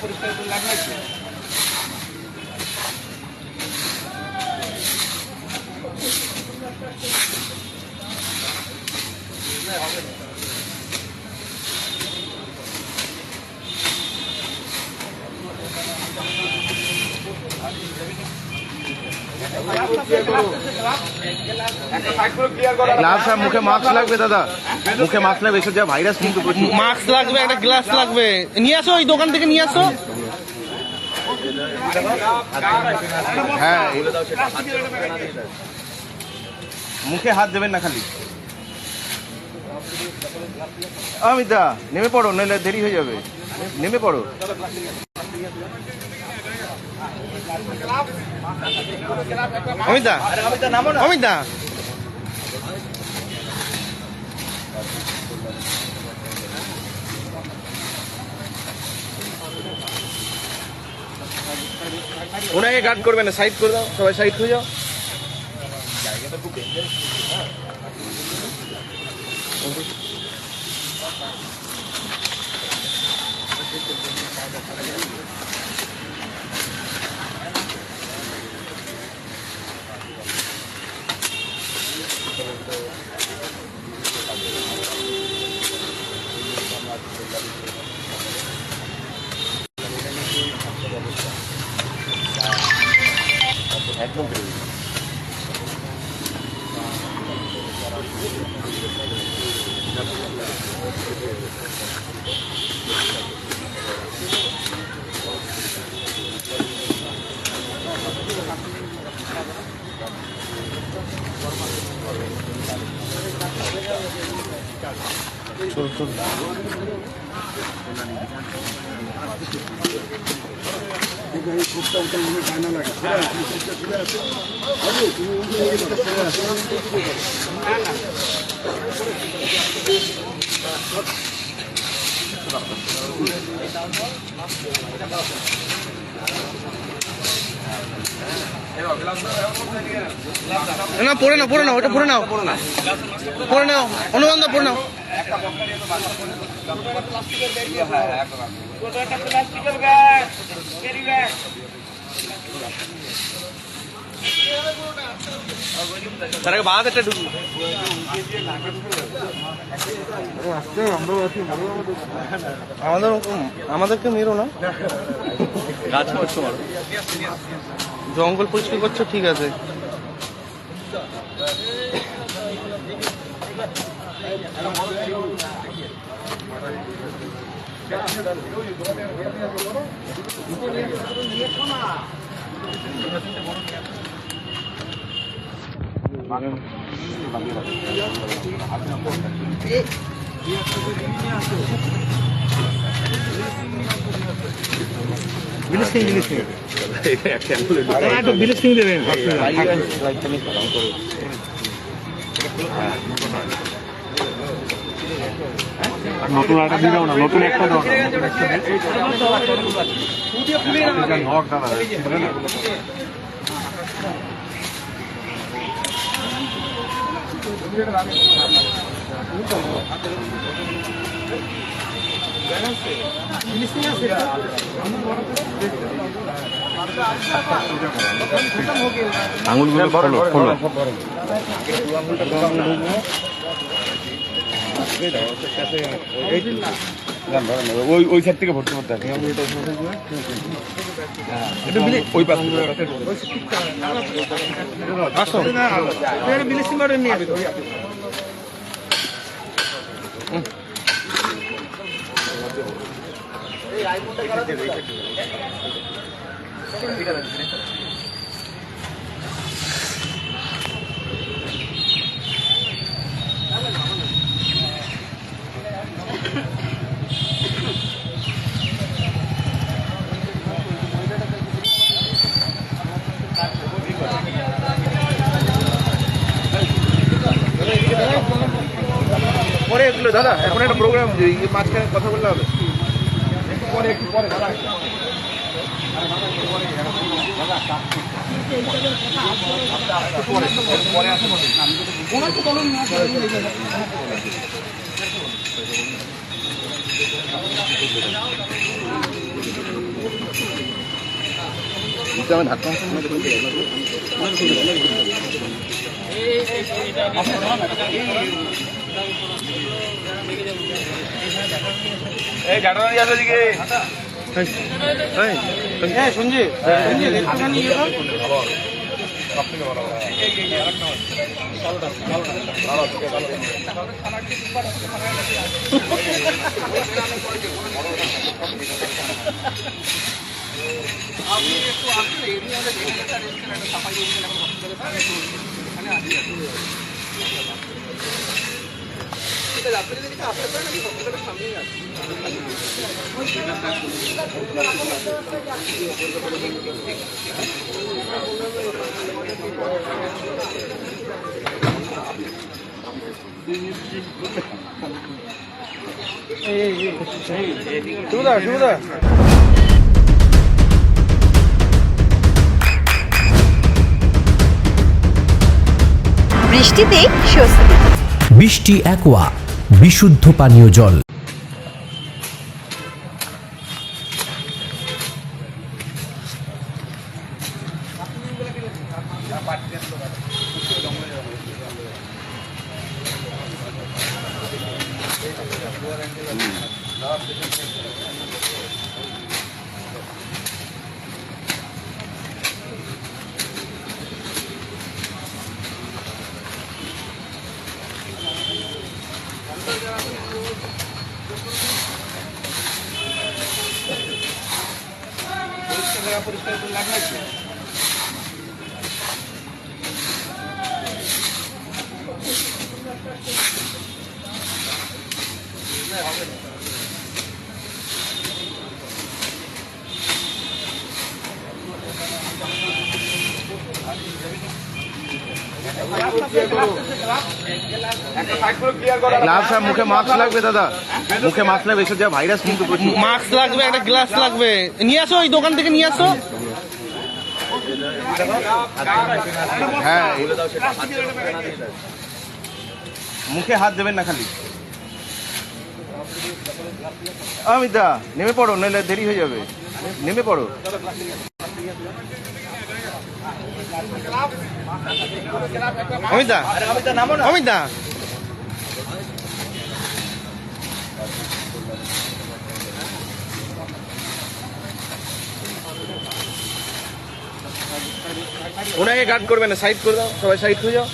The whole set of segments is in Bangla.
পরিষ্কার করে লাগাইছে মুখে মাস্ক লাগবে দাদা, মুখে মাস্ক লাগবে, এসব যা ভাইরাস কিন্তু মাস্ক লাগবে, একটা গ্লাস লাগবে, নিয়ে আসো ওই দোকান থেকে নিয়ে আসো। হ্যাঁ, মুখে হাত দেবেন না খালি। অমিতা নেমে পড়ো, নইলে দেরি হয়ে যাবে, নেমে পড়ো। অমিতা, অমিতা ওনাকে গার্ড করবে না, সাইড করে দাও, সবাই সাইড হয়ে যাও। একদম চল চল না পড়ে নাও, পড়ে নাও, ওটা পড়ে নাও, পড়ে নাও, অনুবন্ধ পড়ে নাও। তার আগে বাঁধটা ঢুকবো। আমাদেরকে মেরো না, গাছ করছো, জঙ্গল পরিষ্কার করছো, ঠিক আছে। নতুন একটা দিয়ে দাও না, নতুন একটা দাও না। আঙুলগুলো খোলো খোলো। ওই সাইড থেকে ভর্তি করতে হবে, ওই পাশ আসো। ব্লিচিং পাউডার নিয়ে পরে এগুলো দাদা, এখন একটা প্রোগ্রাম মাঝখানে কথা বললে হবে। এই গাড়ি নিয়ে আসো দিকে। সঞ্জীব শুভদা শুভদা বৃষ্টিতে স্বস্তি। বৃষ্টি অ্যাকোয়া বিশুদ্ধ পানীয় জল। পরিষ্কার করে লাভ নাই তো। গ্লাভস আর মুখে মাস্ক লাগবে দাদা, মুখে মাস্ক লাগবে, এসব যা ভাইরাস কিন্তু প্রচুর। মাস্ক লাগবে, একটা গ্লাস লাগবে, নিয়ে আসো ওই দোকান থেকে নিয়ে আসো। হ্যাঁ, মুখে হাত দেবেন না খালি। অমিতা নেমে পড়ো, নইলে দেরি হয়ে যাবে, নেমে পড়ো। অমিতা অমিতা ওনাকে গার্ড করবে না, সাইড করে দাও, সবাই সাইড হয়ে যাও।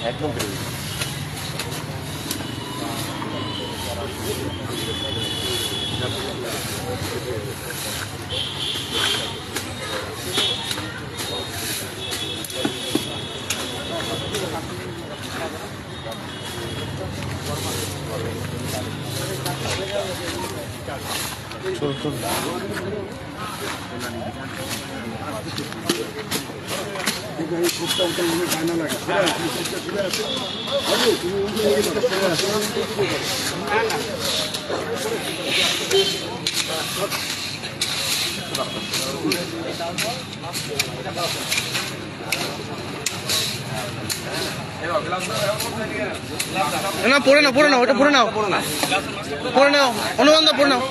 একদম না পড়ে নাও, পড়ে নাও, ওটা পড়ে নাও, পড়ে নাও, অনুবন্ধ পড়ে নাও।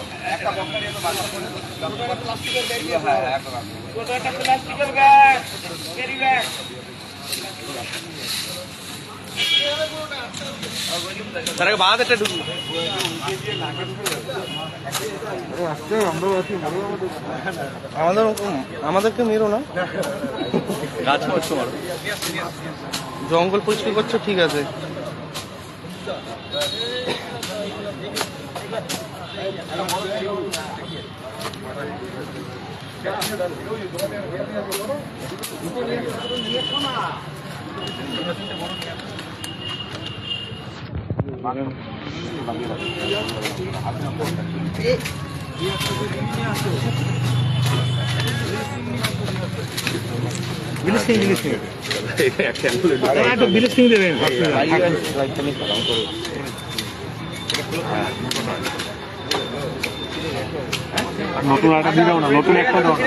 তার আগে বাঁ হাতে ঢুকু। আমাদেরকে মেরো না, গাছ করছো মারো। জঙ্গল পরিষ্কার করছো, ঠিক আছে। নতুন আটা দিয়ে দাও না, নতুন একটা দাও না।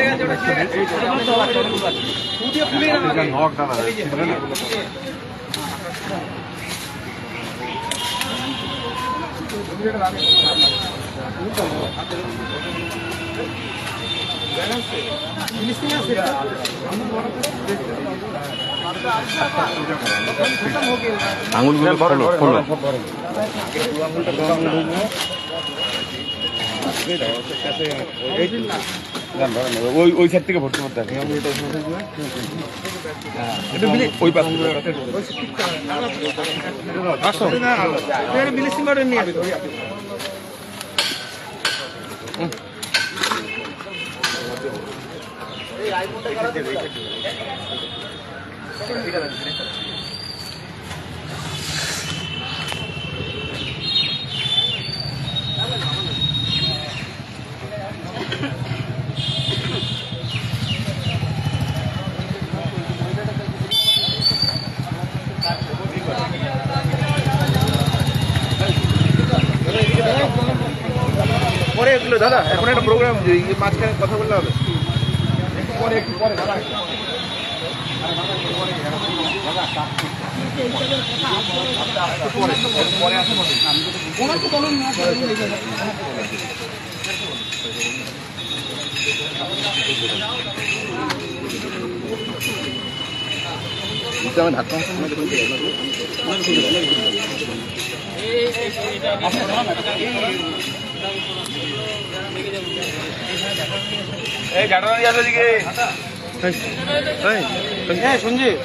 আঙুলগুলো খোলো খোলো। ওই সাইড থেকে ভর্তি করতে হবে। ওই পাশ পরে এগুলো দাদা, এখন একটা প্রোগ্রাম মাঝখানে কথা বললে হবে। ধাক্কা এই ঘাটনা দিয়ে আসো দিকে। সঞ্জীব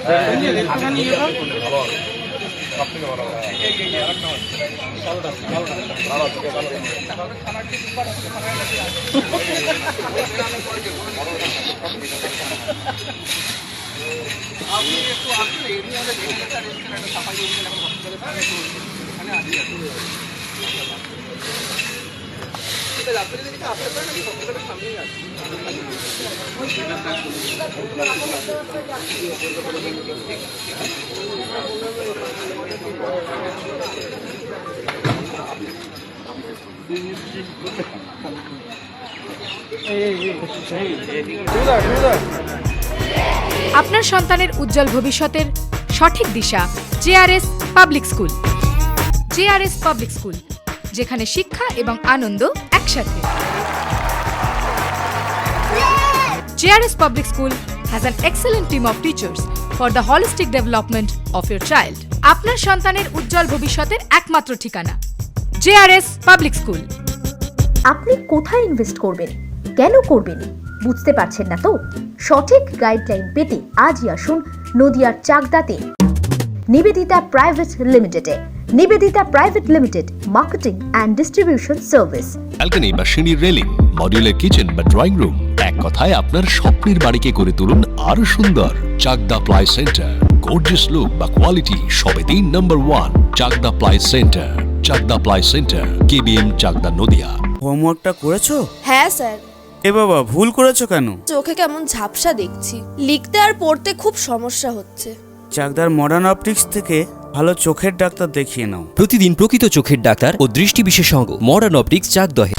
আপনার সন্তানের উজ্জ্বল ভবিষ্যতের সঠিক দিশা JRS public school. JRS public school, যেখানে শিক্ষা এবং আনন্দ একসাথে। JRS public school has an excellent team of teachers for the holistic development of your child. আপনার সন্তানের উজ্জ্বল ভবিষ্যতের একমাত্র ঠিকানা জেআরএস পাবলিক স্কুল। আপনি কোথায় ইনভেস্ট করবেন, কেন করবেন বুঝতে পারছেন না তো? সঠিক গাইডলাইন পেতে আজই আসুন নদিয়ার চাকদাতে নিবেদিতা প্রাইভেট লিমিটেডে। Nivedita private limited, marketing and distribution service. Balcony বা সিঁড়ির রেলিং, মডিউলার কিচেন বা ড্রয়িং রুম, এক কথায় আপনার স্বপ্নের বাড়িকে করে তুলুন আরো সুন্দর। Chakdah ply centre, gorgeous look বা কোয়ালিটি সবে 3 number 1 Chakdah ply centre. Chakdah ply centre, KBM, Chakdah, Nadia. হোমওয়ার্কটা করেছো? হ্যাঁ স্যার। এ বাবা, ভুল করেছো কেন? চোখে কেমন ঝাপসা দেখছি, লিখতে আর পড়তে খুব সমস্যা হচ্ছে। চাকদার মডার্ন অপটিক্স থেকে ভালো চোখের ডাক্তার দেখিয়ে নাও। প্রতিদিন প্রকৃত চোখের ডাক্তার ও দৃষ্টি বিশেষজ্ঞ মডার্ন অপটিক্স চাকদহে।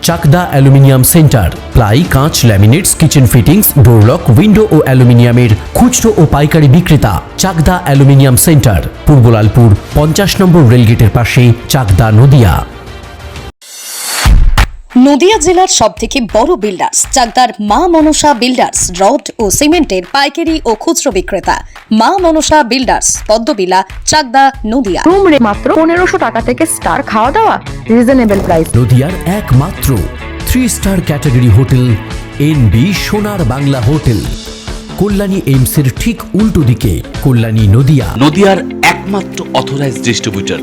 চাকদা অ্যালুমিনিয়াম সেন্টার, প্লাই, কাঁচ, laminates, kitchen fittings, door lock, window ও অ্যালুমিনিয়ামের খুচরো ও পাইকারি বিক্রেতা। Chakdah aluminium centre, Purbalalpur 50 number রেলগেটের পাশে, চাকদা, নদিয়া। নদিয়া জেলার সবথেকে বড় বিল্ডার্স চাকদার মা মনসা বিল্ডার্স, রড ও সিমেন্টের পাইকারি ও খুচরো বিক্রেতা। মা মনসা বিল্ডার্স, পদ্মবিলা, চাকদা, নদিয়া। রুম রে মাত্র 1500 টাকা থেকে স্টার, খাওয়া দাওয়া রিজনেবল প্রাইস। নদিয়ার একমাত্র 3 স্টার ক্যাটাগরি হোটেল এনবি সোনার বাংলা হোটেল, কল্যাণী এইমসের ঠিক উল্টো দিকে, কল্যাণী, নদিয়া। নদিয়ার একমাত্র অথরাইজড ডিস্ট্রিবিউটর